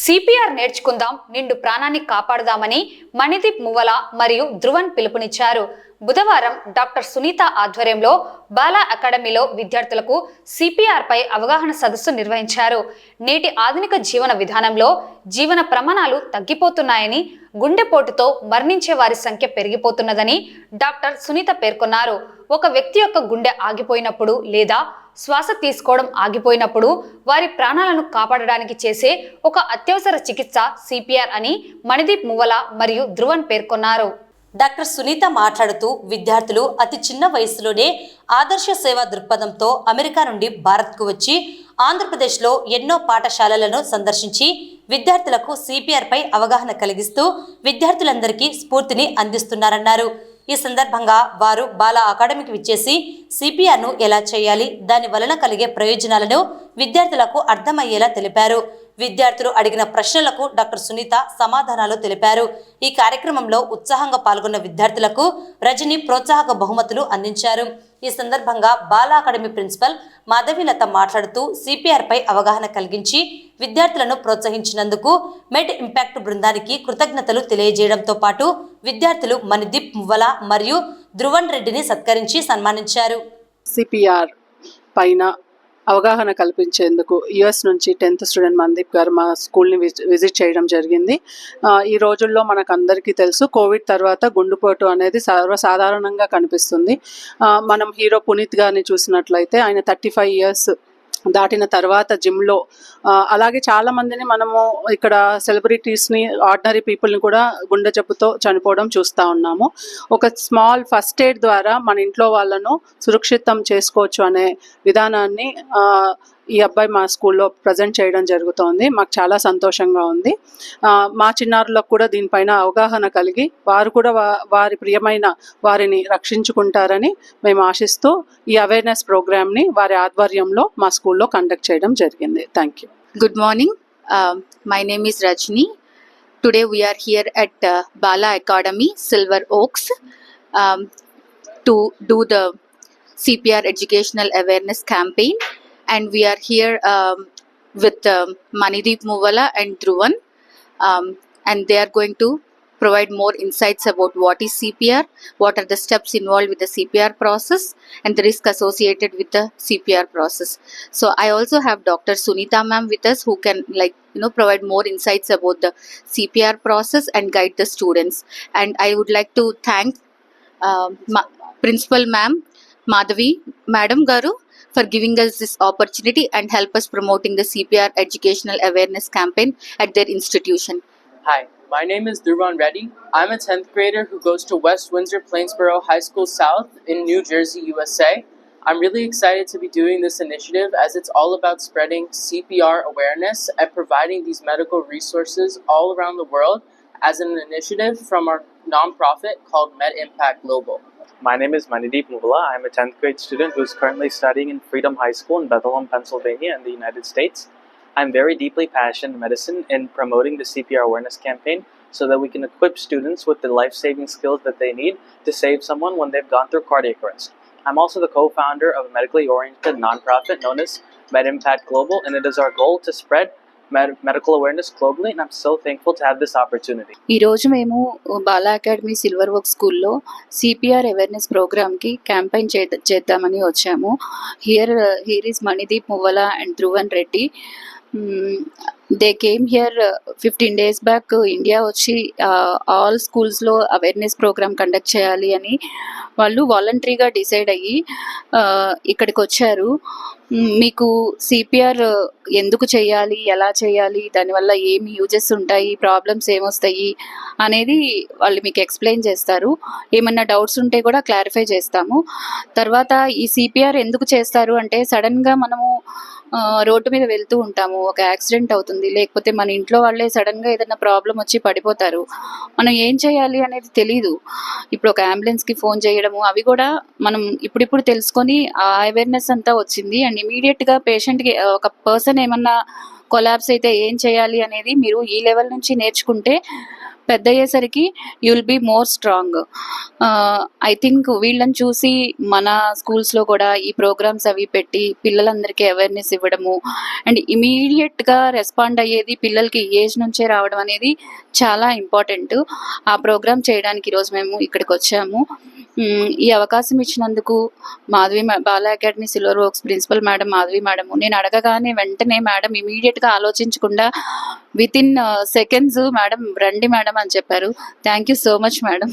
CPR నేర్చుకుందాం, నిండు ప్రాణాన్ని కాపాడుదామని మణిదీప్ మువ్వల మరియు ధ్రువన్ పిలుపునిచ్చారు. బుధవారం డాక్టర్ సునీత ఆధ్వర్యంలో బాలా అకాడమీలో విద్యార్థులకు సిపిఆర్ పై అవగాహన సదస్సు నిర్వహించారు. నేటి ఆధునిక జీవన విధానంలో జీవన ప్రమాణాలు తగ్గిపోతున్నాయని, గుండెపోటుతో మరణించే వారి సంఖ్య పెరిగిపోతున్నదని డాక్టర్ సునీత పేర్కొన్నారు. ఒక వ్యక్తి యొక్క గుండె ఆగిపోయినప్పుడు లేదా శ్వాస తీసుకోవడం ఆగిపోయినప్పుడు వారి ప్రాణాలను కాపాడడానికి చేసే ఒక అత్యవసర చికిత్స సిపిఆర్ అని మణిదీప్ మువ్వల మరియు ధ్రువన్ పేర్కొన్నారు. డాక్టర్ సునీత మాట్లాడుతూ విద్యార్థులు అతి చిన్న వయసులోనే ఆదర్శ సేవా దృక్పథంతో అమెరికా నుండి భారత్కు వచ్చి ఆంధ్రప్రదేశ్లో ఎన్నో పాఠశాలలను సందర్శించి విద్యార్థులకు సిపిఆర్ పై అవగాహన కలిగిస్తూ విద్యార్థులందరికీ స్ఫూర్తిని అందిస్తున్నారన్నారు. ఈ సందర్భంగా వారు బాలా అకాడమీకి విచ్చేసి సిపిఆర్ను ఎలా చేయాలి, దాని వలన కలిగే ప్రయోజనాలను విద్యార్థులకు అర్థమయ్యేలా తెలిపారు. విద్యార్థులు అడిగిన ప్రశ్నలకు డాక్టర్ సునీత సమాధానాలు తెలిపారు. ఈ కార్యక్రమంలో ఉత్సాహంగా పాల్గొన్న విద్యార్థులకు రజని ప్రోత్సాహక బహుమతులు అందించారు. ఈ సందర్భంగా బాలా అకాడమీ ప్రిన్సిపల్ మాధవీలత మాట్లాడుతూ సిపిఆర్ పై అవగాహన కలిగించి విద్యార్థులను ప్రోత్సహించినందుకు మెడ్ ఇంపాక్ట్ బృందానికి కృతజ్ఞతలు తెలియజేయడంతో పాటు విద్యార్థులు మణిదీప్ మువ్వల మరియు ధ్రువన్ రెడ్డిని సత్కరించి సన్మానించారు. సిపిఆర్ పైన అవగాహన కల్పించేందుకు యుఎస్ నుంచి 10th స్టూడెంట్ మణిదీప్ గారు మా స్కూల్ని విజిట్ చేయడం జరిగింది. ఈ రోజుల్లో మనకు అందరికీ తెలుసు, కోవిడ్ తర్వాత గుండెపోటు అనేది సర్వసాధారణంగా కనిపిస్తుంది. మనం హీరో పునీత్ గారిని చూసినట్లయితే ఆయన 35 years దాటిన తర్వాత జిమ్లో, అలాగే చాలా మందిని మనము ఇక్కడ సెలబ్రిటీస్ని, ఆర్డినరీ పీపుల్ని కూడా గుండె జబ్బుతో చనిపోవడం చూస్తూ ఉన్నాము. ఒక స్మాల్ ఫస్ట్ ఎయిడ్ ద్వారా మన ఇంట్లో వాళ్ళను సురక్షితం చేసుకోవచ్చు అనే విధానాన్ని ఈ అబ్బాయి మా స్కూల్లో ప్రజెంట్ చేయడం జరుగుతోంది. మాకు చాలా సంతోషంగా ఉంది. మా చిన్నారులకు కూడా దీనిపైన అవగాహన కలిగి వారు కూడా వారి ప్రియమైన వారిని రక్షించుకుంటారని మేము ఆశిస్తూ ఈ అవేర్నెస్ ప్రోగ్రామ్ని వారి ఆధ్వర్యంలో మా స్కూల్లో కండక్ట్ చేయడం జరిగింది. Thank you. Good morning. My name is Rajni. Today we are here at Bala Academy, Silver Oaks, to do the CPR educational awareness campaign. And we are here with Manideep Muvala and Dhruvan, and they are going to provide more insights about what is CPR, what are the steps involved with the CPR process, and the risk associated with the CPR process. So I also have Dr. Sunita ma'am with us, who can provide more insights about the CPR process and guide the students. And I would like to thank Principal ma'am Madhavi Madam Garu for giving us this opportunity and help us promoting the CPR educational awareness campaign at their institution. Hi, my name is Dhruvan Reddy. I'm a 10th grader who goes to West Windsor Plainsboro High School South in New Jersey, USA. I'm really excited to be doing this initiative as it's all about spreading CPR awareness and providing these medical resources all around the world as an initiative from our nonprofit called Med Impact Global. My name is Manideep Muvala. I'm a 10th grade student who is currently studying in Freedom High School in Bethlehem, Pennsylvania in the United States. I'm very deeply passionate in medicine in promoting the CPR awareness campaign so that we can equip students with the life-saving skills that they need to save someone when they've gone through cardiac arrest. I'm also the co-founder of a medically oriented nonprofit known as Med Impact Global, and it is our goal to spread medical awareness globally, and I'm so thankful to have this opportunity. ఈ రోజు మేము Bala academy silver work స్కూల్లో CPR awareness ప్రోగ్రామ్కి campaign చేద్దామని వచ్చాము. Here is Manideep Muvvala and Dhruvan Reddy. They came here 15 days back India వచ్చి all స్కూల్స్లో awareness programme conduct చేయాలి అని వాళ్ళు వాలంటరీగా డిసైడ్ అయ్యి ఇక్కడికి వచ్చారు. మీకు సిపిఆర్ ఎందుకు చేయాలి, ఎలా చేయాలి, దానివల్ల ఏమి యూజెస్ ఉంటాయి, ప్రాబ్లమ్స్ ఏమొస్తాయి అనేది వాళ్ళు మీకు ఎక్స్ప్లెయిన్ చేస్తారు. ఏమన్నా డౌట్స్ ఉంటే కూడా క్లారిఫై చేస్తాము. తర్వాత ఈ సిపిఆర్ ఎందుకు చేస్తారు అంటే, సడన్గా మనము రోడ్డు మీద వెళ్తూ ఉంటాము, ఒక యాక్సిడెంట్ అవుతుంది, లేకపోతే మన ఇంట్లో వాళ్ళే సడన్గా ఏదైనా ప్రాబ్లం వచ్చి పడిపోతారు. మనం ఏం చేయాలి అనేది తెలీదు. ఇప్పుడు ఒక అంబులెన్స్కి ఫోన్ చేయడము అవి కూడా మనం ఇప్పుడిప్పుడు తెలుసుకొని ఆ అవేర్నెస్ అంతా వచ్చింది. అండ్ ఇమీడియట్గా పేషెంట్కి ఒక పర్సన్ ఏమన్నా కొలాప్స్ అయితే ఏం చేయాలి అనేది మీరు ఈ లెవెల్ నుంచి నేర్చుకుంటే పెద్ద అయ్యేసరికి you will be more strong. I think వీళ్ళని చూసి మన స్కూల్స్లో కూడా ఈ ప్రోగ్రామ్స్ అవి పెట్టి పిల్లలందరికీ అవేర్నెస్ ఇవ్వడము అండ్ ఇమీడియట్గా రెస్పాండ్ అయ్యేది పిల్లలకి ఈ ఏజ్ నుంచే రావడం అనేది చాలా ఇంపార్టెంట్. ఆ ప్రోగ్రామ్ చేయడానికి ఈరోజు మేము ఇక్కడికి వచ్చాము. ఈ అవకాశం ఇచ్చినందుకు Bala academy silver works principal madam Madhavi madam, నేను అడగగానే వెంటనే మేడం ఇమీడియట్గా ఆలోచించకుండా విత్ ఇన్ సెకండ్స్ మేడం రండి మేడం అని చెప్పారు. Thank you so much madam.